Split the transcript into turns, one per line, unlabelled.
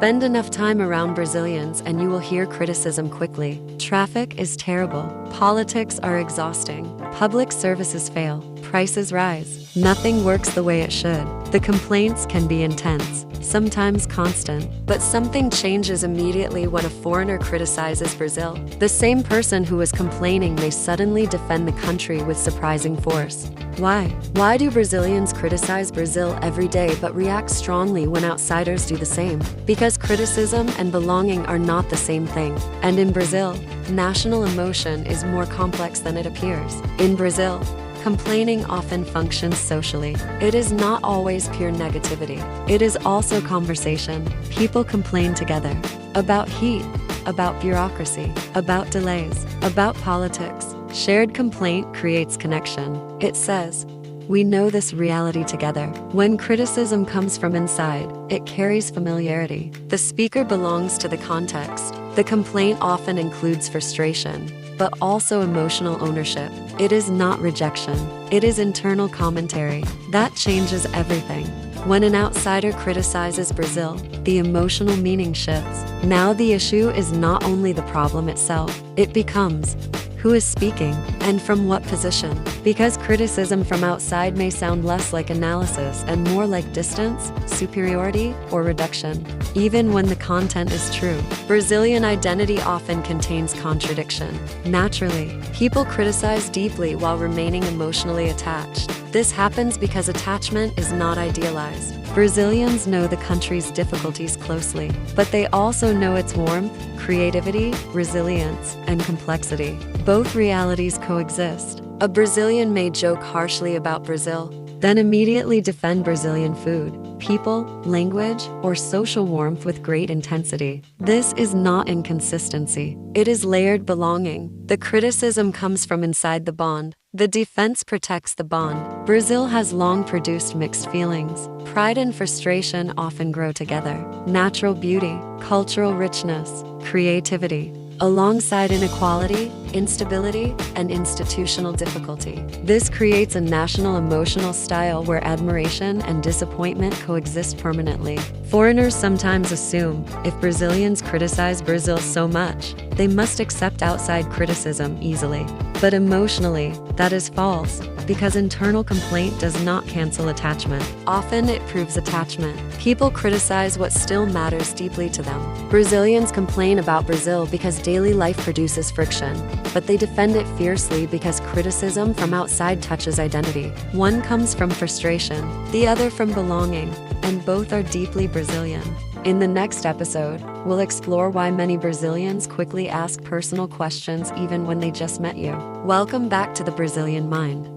Spend enough time around Brazilians and you will hear criticism quickly. Traffic is terrible. Politics are exhausting. Public services fail. Prices rise. Nothing works the way it should. The complaints can be intense, sometimes constant, but something changes immediately when a foreigner criticizes Brazil. The same person who was complaining may suddenly defend the country with surprising force. Why? Why do Brazilians criticize Brazil every day but react strongly when outsiders do the same? Because criticism and belonging are not the same thing. And in Brazil, national emotion is more complex than it appears. In Brazil, complaining often functions socially. It is not always pure negativity. It is also conversation. People complain together about heat, about bureaucracy, about delays, about politics. Shared complaint creates connection. It says, "We know this reality together." When criticism comes from inside, it carries familiarity. The speaker belongs to the context. The complaint often includes frustration, but also emotional ownership. It is not rejection. It is internal commentary. That changes everything. When an outsider criticizes Brazil, the emotional meaning shifts. Now the issue is not only the problem itself, it becomes who is speaking and from what position. Because criticism from outside may sound less like analysis and more like distance, superiority, or reduction, even when the content is true. Brazilian identity often contains contradiction. Naturally, people criticize deeply while remaining emotionally attached. This happens because attachment is not idealized. Brazilians know the country's difficulties closely, but they also know its warmth, creativity, resilience, and complexity. Both realities coexist. A Brazilian may joke harshly about Brazil, then immediately defend Brazilian food, people, language, or social warmth with great intensity. This is not inconsistency. It is layered belonging. The criticism comes from inside the bond. The defense protects the bond. Brazil has long produced mixed feelings. Pride and frustration often grow together. Natural beauty, cultural richness, creativity, alongside inequality, instability, and institutional difficulty. This creates a national emotional style where admiration and disappointment coexist permanently. Foreigners sometimes assume if Brazilians criticize Brazil so much, they must accept outside criticism easily. But emotionally, that is false, because internal complaint does not cancel attachment. Often it proves attachment. People criticize what still matters deeply to them. Brazilians complain about Brazil because daily life produces friction, but they defend it fiercely because criticism from outside touches identity. One comes from frustration, the other from belonging, and both are deeply Brazilian. In the next episode, we'll explore why many Brazilians quickly ask personal questions even when they just met you. Welcome back to the Brazilian Mind.